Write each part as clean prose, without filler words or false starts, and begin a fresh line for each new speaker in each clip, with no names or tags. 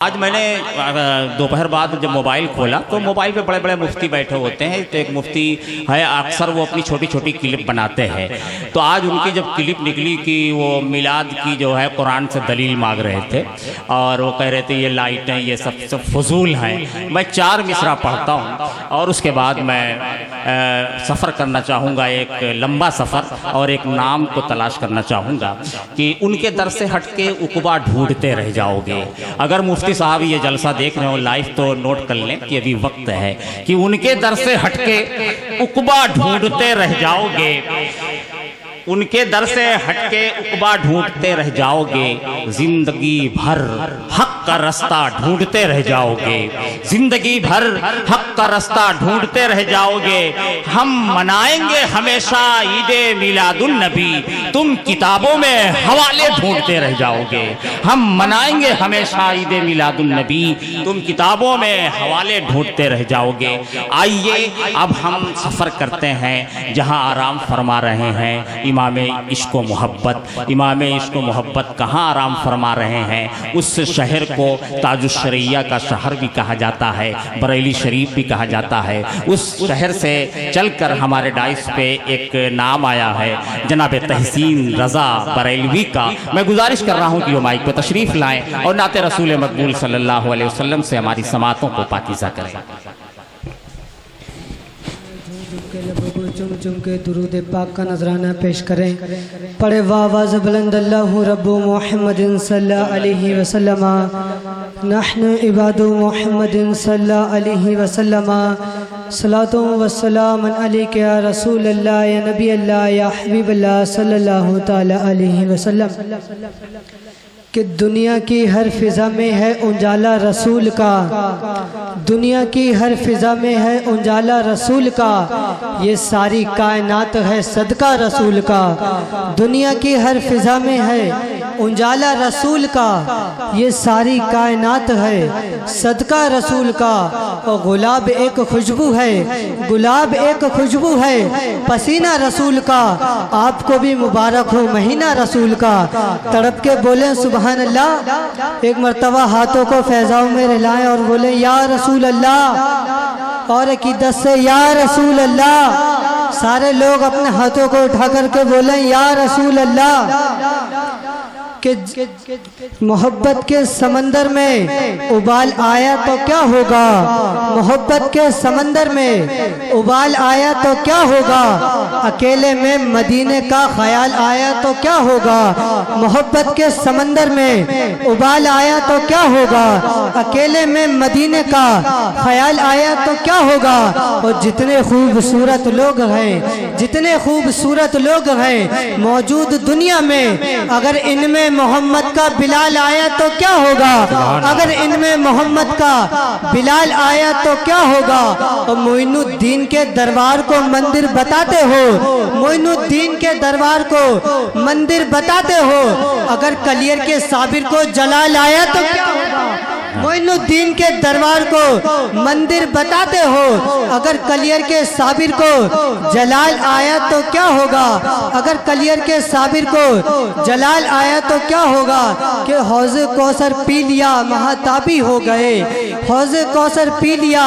आज मैंने दोपहर बाद जब मोबाइल खोला तो मोबाइल पे बड़े बड़े मुफ्ती बैठे होते हैं। तो एक मुफ्ती है, अक्सर वो अपनी छोटी छोटी क्लिप बनाते हैं। तो आज उनकी जब क्लिप निकली कि वो मिलाद की जो है कुरान से दलील मांग रहे थे और वो कह रहे थे ये लाइटें ये सब फजूल हैं। मैं 4 मिसरा पढ़ता हूँ और उसके बाद मैं सफ़र करना चाहूँगा, एक लंबा सफ़र, और एक नाम को तलाश करना चाहूँगा कि उनके दर से हट के उकबा ढूंढते रह जाओगे। अगर मुफ्ती साहब ये जलसा देख रहे हो लाइव तो नोट कर लें कि अभी वक्त है कि उनके दर से हटके उकबा ढूंढते रह जाओगे। उनके दर से हटके उकबा ढूंढते रह जाओगे, जिंदगी भर हक का रास्ता ढूंढते रह जाओगे, जिंदगी भर हक का रास्ता ढूंढते रह जाओगे। हम मनाएंगे हमेशा ईदे मिलादुन नबी, तुम किताबों में हवाले ढूंढते रह जाओगे। हम मनाएंगे हमेशा ईदे मिलादुन नबी, तुम किताबों में हवाले ढूंढते रह जाओगे। आइए अब हम सफ़र करते हैं जहां आराम फरमा रहे हैं इमाम इश्क व मोहब्बत। इमाम इश्क व मोहब्बत कहाँ आराम फरमा रहे हैं? उस शहर को ताजुश्शरिया का शहर भी कहा जाता है, बरेली शरीफ भी कहा जाता है। उस शहर से चलकर हमारे डाइस पे एक नाम आया है जनाब तहसीन रज़ा बरेलवी का। मैं गुजारिश कर रहा हूँ कि वो माइक पे तशरीफ़ लाएँ और नाते रसूल मकबूल सल्लल्लाहु अलैहि वसल्लम से हमारी समातों को पाकीज़ा करें।
चुम चुम के दुरूद पाक का नजराना पेश करें। पढ़े वाज़ बुलंद अल्लाहु रब्बु मुहम्मदिन सल्लल्लाहु अलैहि वसल्लम, नहनु इबादु मुहम्मदिन सल्लल्लाहु अलैहि वसल्लम, सलातु व सलाम अलैका या रसूल अल्लाह या नबी अल्लाह या हबीब अल्लाह सल्लल्लाहु तआला अलैहि वसल्लम। कि दुनिया की हर फिज़ा में है उजाला रसूल का, दुनिया की हर फिज़ा में है उजाला रसूल का, ये सारी कायनात है सदका रसूल का। दुनिया की हर फिज़ा में है उजाला रसूल का, ये सारी कायनात है सदका रसूल का। और गुलाब एक खुशबू है, गुलाब एक खुशबू है, पसीना रसूल का। आपको भी मुबारक हो महीना रसूल का। तड़प के बोले सुभान अल्लाह, एक मर्तबा हाथों को फैजाओं में रिलाएं और बोले या रसूल अल्लाह, और अकीदत से या रसूल अल्लाह। सारे लोग अपने हाथों को उठा करके बोले या रसूल अल्लाह। कि मोहब्बत के समंदर में उबाल आया तो क्या होगा, मोहब्बत के समंदर में उबाल आया तो क्या होगा, अकेले में मदीने का ख्याल आया तो क्या होगा। मोहब्बत के समंदर में उबाल आया तो क्या होगा, अकेले में मदीने का ख्याल आया तो क्या होगा। और जितने खूबसूरत लोग हैं, जितने खूबसूरत लोग हैं मौजूद दुनिया में, अगर इनमें मोहम्मद का बिलाल आया तो क्या होगा, अगर इनमें मोहम्मद का बिलाल आया तो क्या होगा। और मोइनुद्दीन के दरबार को मंदिर बताते हो, मोइनुद्दीन के दरबार को मंदिर बताते हो, अगर कलियर के साबिर को जलाल आया तो क्या होगा। मोइनुद्दीन के दरबार को मंदिर बताते हो, अगर कलियर के साबिर को जलाल आया तो क्या होगा, अगर कलियर के साबिर को जलाल आया तो क्या होगा। कि हौज़ कौसर पी लिया महाताबी हो गए, हौज़ कौसर पी लिया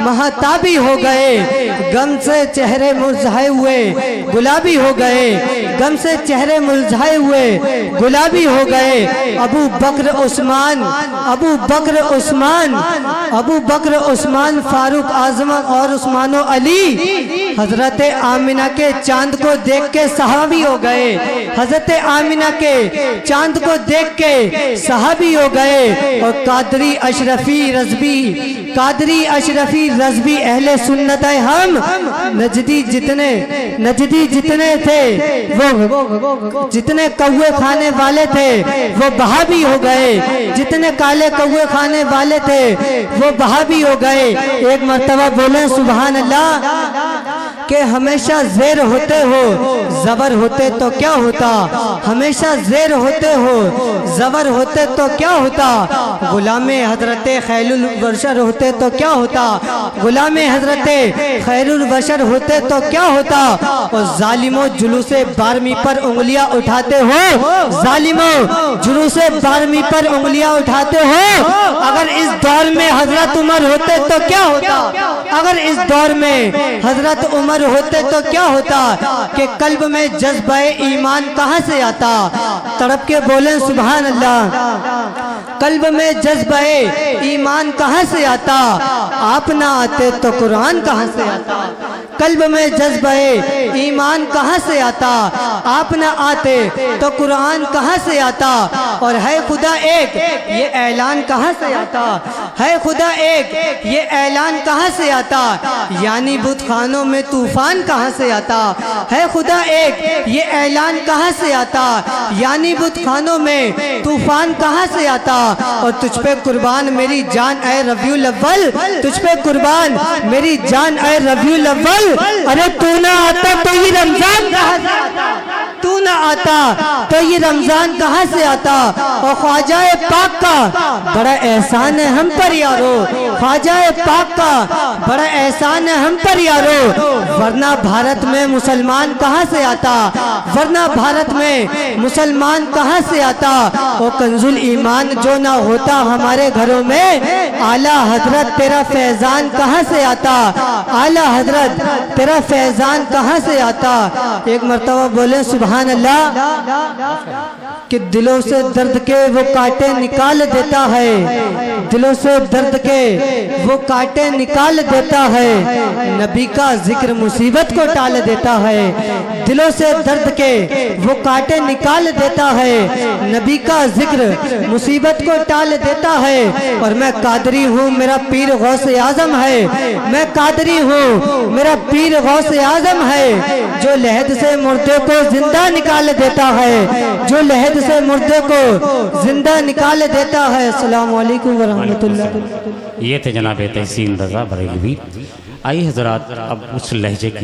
महाताबी हो गए, गम से चेहरे मुरझाए हुए गुलाबी हो गए, गम से चेहरे मुरझाए हुए गुलाबी हो गए। अबू बकर उस्मान, अबू बकर उस्मान, अबू बकर उस्मान फारूक आजम और उस्मानो अली हजरत आमिना के चांद को देख के सहाबी हो गए, हजरत आमिना के चांद को देख के सहाबी हो गए। और कादरी अशरफी रज़बी, कादरी अशरफी रज़बी अहले सुन्नत है हम। नजदी जितने थे वो जितने कौवे खाने वाले थे वो बहाबी हो गए, जितने काले कौवे खाने वाले थे वो बहाबी हो गए। एक मर्तबा बोले सुभान अल्लाह। कि हमेशा ज़ेर होते हो ज़बर होते तो क्या होता, हमेशा ज़ेर होते हो ज़बर होते तो क्या होता, गुलाम हज़रत खैरुल बशर होते तो क्या होता, गुलाम हज़रत खैरुल बशर होते तो क्या होता। और जालिमों जुलूसे 12वीं पर उंगलियां उठाते हो, जालिमों जुलूसे 12वीं पर उंगलियां उठाते हो। अगर इस दौर में हजरत उमर होते तो क्या होता, अगर इस दौर में हजरत उमर होते तो क्या होता। कि कल्ब में जज्बा ईमान कहाँ से आता, तड़प के बोले सुभान अल्लाह। कल्ब में जज्बा ईमान कहाँ से आता, आप ना आते तो कुरान कहाँ से आता। कल्ब में जज्बा ईमान कहाँ से आता, आप ना आते तो कुरान कहाँ से आता। और है खुदा एक ये ऐलान कहाँ से आता, है खुदा एक ये ऐलान कहाँ से आता। यानी बुतखानों में तूफान कहाँ से आता, है खुदा एक ये ऐलान कहाँ से आता। यानी बुतखानों में तूफान कहाँ से आता। और तुझ पे कुर्बान मेरी जान ऐ रबीउल अव्वल, तुझ पे कुर्बान मेरी जान ऐ रबीउल अव्वल। अरे तू ना आता तो ये रमजान कहाँ से आता, तू ना आता तो ये रमजान कहाँ से आता। और ख्वाजा पाक का बड़ा एहसान है हम पर यारो, ख्वाजा पाक का बड़ा एहसान है हम पर यारो। वरना भारत में मुसलमान कहाँ से आता, वरना भारत में मुसलमान कहाँ से आता। और कंजुल ईमान जो ना होता हमारे घरों में, आला हजरत तेरा फैजान कहाँ से आता, आला हजरत तेरा फैजान कहाँ से आता। एक मर्तबा बोले सुभान अल्लाह। कि दिलों से दर्द के वो कांटे निकाल देता है, दिलों से दर्द के वो कांटे निकाल देता है। नबी का जिक्र मुसीबत को टाल देता है, दिलों से दर्द के वो कांटे निकाल देता है। नबी का जिक्र मुसीबत को टाल देता है। और मैं कादरी हूँ मेरा पीर गौसे आजम है, मैं कादरी हूँ मेरा पीर गौसे आजम है। जो लहद से मुर्दे को जिंदा निकाल देता है, जो लहद से मुर्दे को जिंदा निकाल देता है। अस्सलाम वालेकुम व रहमतुल्लाह।
ये थे जनाब तहसीन रज़ा बरेलवी। आइए हजरात अब उस लहजे की